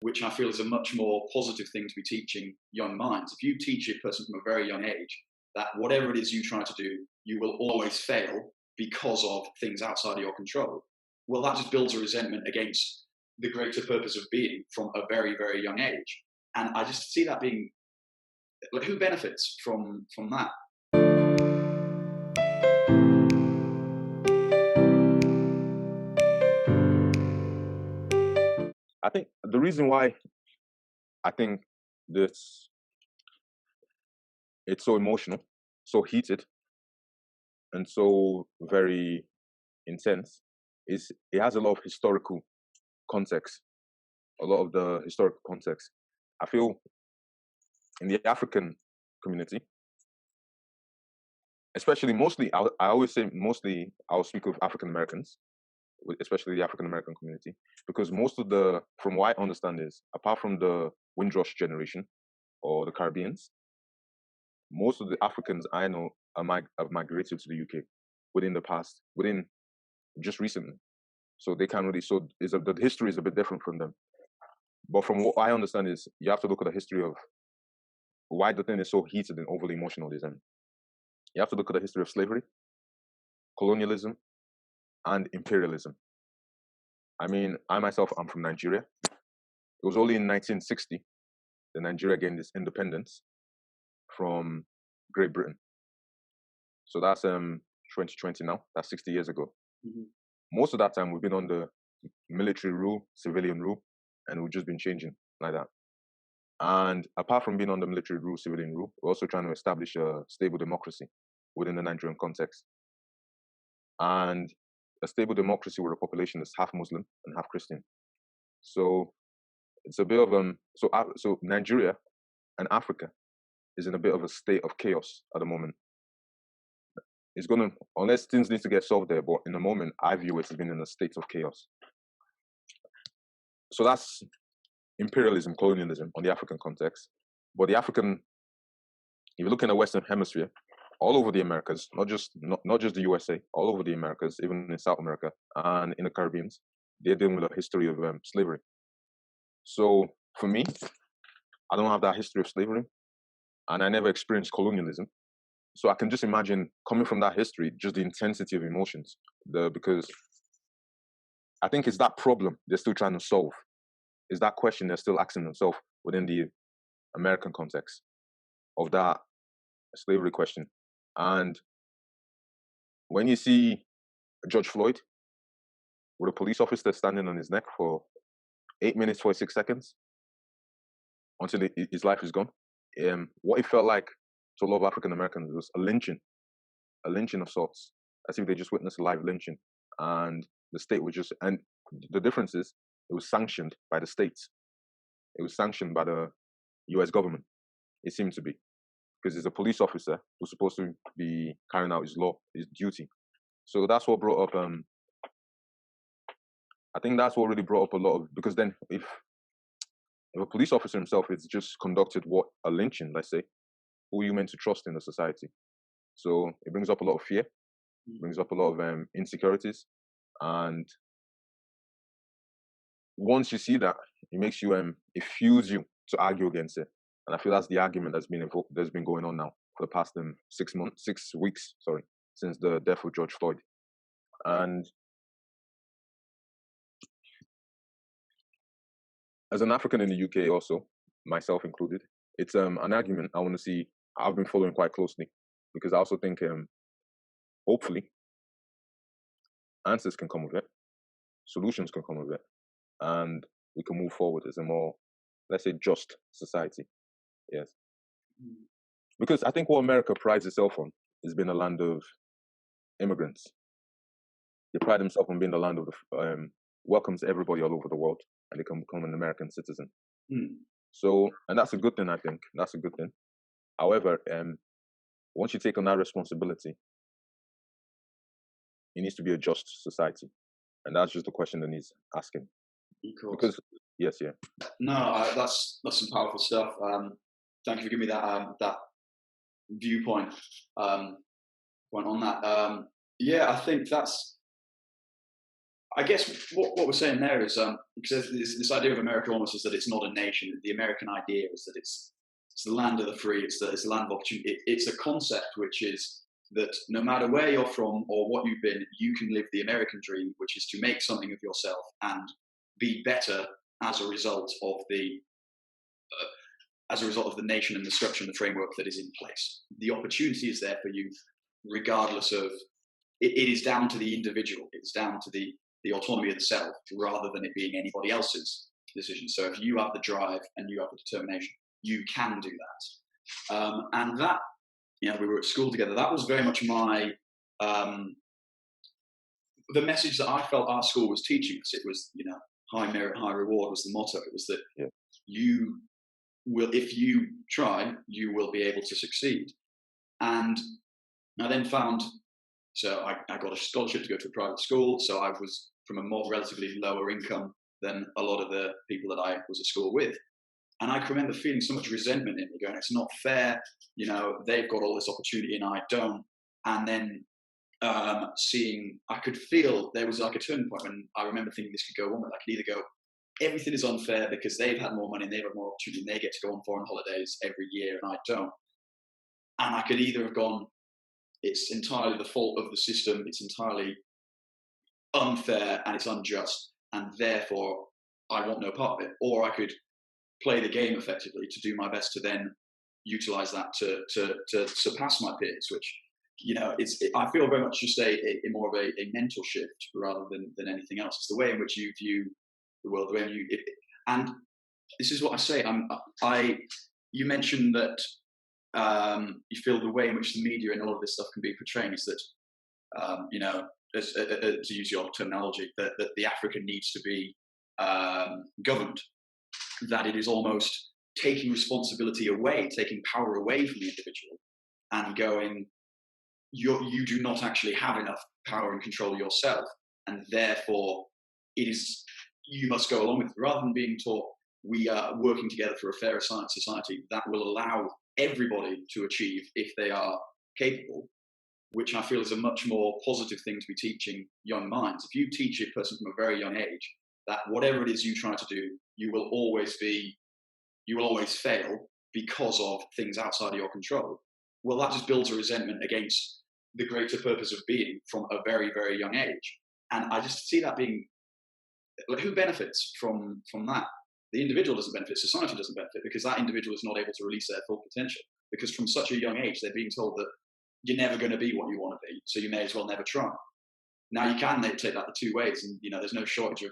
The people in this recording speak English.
which I feel is a much more positive thing to be teaching young minds. If you teach a person from a very young age that whatever it is you try to do, you will always fail because of things outside of your control, well, that just builds a resentment against the greater purpose of being from a very, very young age. And I just see that being, like, who benefits from that? I think the reason why I think this it's so emotional, so heated, and so very intense is it has a lot of historical context, a lot of the historical context. I feel in the African community, especially mostly, I always say mostly I'll speak of African Americans, especially the African American community, because most of the, from what I understand is, apart from the Windrush generation or the Caribbeans, most of the Africans I know have migrated to the UK within just recently. So they can't really, so the history is a bit different from them. But from what I understand is, you have to look at the history of why the thing is so heated and overly emotional is, you have to look at the history of slavery, colonialism, and imperialism. I mean, I myself, I'm from Nigeria. It was only in 1960 that Nigeria gained its independence from Great Britain. So that's 2020 now. That's 60 years ago. Mm-hmm. Most of that time we've been under military rule, civilian rule, and we've just been changing like that. And apart from being under military rule, civilian rule, we're also trying to establish a stable democracy within the Nigerian context. And a stable democracy where the population is half Muslim and half Christian. So it's a bit of so Nigeria and Africa is in a bit of a state of chaos at the moment. It's gonna, unless things need to get solved there, but in the moment I view it as being in a state of chaos. So that's imperialism, colonialism on the African context. But the African, if you look in the Western Hemisphere, all over the Americas, not just the USA, all over the Americas, even in South America and in the Caribbean, they're dealing with a history of slavery. So for me, I don't have that history of slavery, and I never experienced colonialism. So I can just imagine coming from that history, just the intensity of emotions, because I think it's that problem they're still trying to solve. Is that question they're still asking themselves within the American context of that slavery question. And when you see George Floyd with a police officer standing on his neck for 8 minutes, 46 seconds until his life is gone, what it felt like to a lot of African Americans was a lynching of sorts, as if they just witnessed a live lynching. And the state was just, and the difference is, it was sanctioned by the states. It was sanctioned by the US government, it seemed to be. Because he's a police officer who's supposed to be carrying out his law, his duty. So that's what brought up, I think that's what really brought up a lot of, because then if a police officer himself is just conducted what a lynching, let's say, who are you meant to trust in the society? So it brings up a lot of fear, brings up a lot of insecurities. And once you see that, it makes you, it fuels you to argue against it. And I feel that's the argument that's been going on now for the past 6 weeks, since the death of George Floyd. And as an African in the UK also, myself included, it's an argument I want to see, I've been following quite closely, because I also think hopefully answers can come of it, solutions can come of it, and we can move forward as a more, let's say, just society. Yes. Because I think what America prides itself on is being a land of immigrants. They pride themselves on being the land of welcomes everybody all over the world, and they can become an American citizen. So, and that's a good thing, I think. That's a good thing. However, once you take on that responsibility, it needs to be a just society. And that's just the question that needs asking. Because, yes, yeah. No, that's some powerful stuff. Thank you for giving me that viewpoint point on that. Yeah, I think that's I guess what we're saying there is because this idea of America almost is that it's not a nation. The American idea is that it's the land of the free. It's the land of opportunity. It's a concept which is that no matter where you're from or what you've been, you can live the American dream, which is to make something of yourself and be better as a result of the nation and the structure and the framework that is in place. The opportunity is there for you, regardless of it is down to the individual. It's down to the autonomy of the self, rather than it being anybody else's decision. So if you have the drive and you have the determination, you can do that. And that, we were at school together. That was very much my the message that I felt our school was teaching us. It was, high merit, high reward was the motto. It was that you will, if you try, you will be able to succeed. And I then found, so I got a scholarship to go to a private school. So I was from a more relatively lower income than a lot of the people that I was at school with. And I can remember feeling so much resentment in me, going, it's not fair, they've got all this opportunity and I don't. And then I could feel there was like a turning point when I remember thinking this could go on. I could either go, everything is unfair because they've had more money and they've had more opportunity and they get to go on foreign holidays every year and I don't. And I could either have gone, it's entirely the fault of the system, it's entirely unfair and it's unjust, and therefore I want no part of it. Or I could play the game effectively to do my best to then utilize that to surpass my peers, which, I feel very much just a more of a mental shift rather than anything else. It's the way in which you view the world, the way and this is what I say. You mentioned that you feel the way in which the media and all of this stuff can be portraying is that, to use your terminology, that the Africa needs to be governed, that it is almost taking responsibility away, taking power away from the individual and going, you do not actually have enough power and control yourself, and therefore you must go along with it, rather than being taught we are working together for a fairer society that will allow everybody to achieve if they are capable, which I feel is a much more positive thing to be teaching young minds. If you teach a person from a very young age that whatever it is you try to do, you will always fail because of things outside of your control. Well, that just builds a resentment against the greater purpose of being from a very, very young age. And I just see that being, who benefits from that? The individual doesn't benefit, society doesn't benefit, because that individual is not able to release their full potential. Because from such a young age, they're being told that you're never going to be what you want to be, so you may as well never try. Now, you can take that the two ways, and there's no shortage of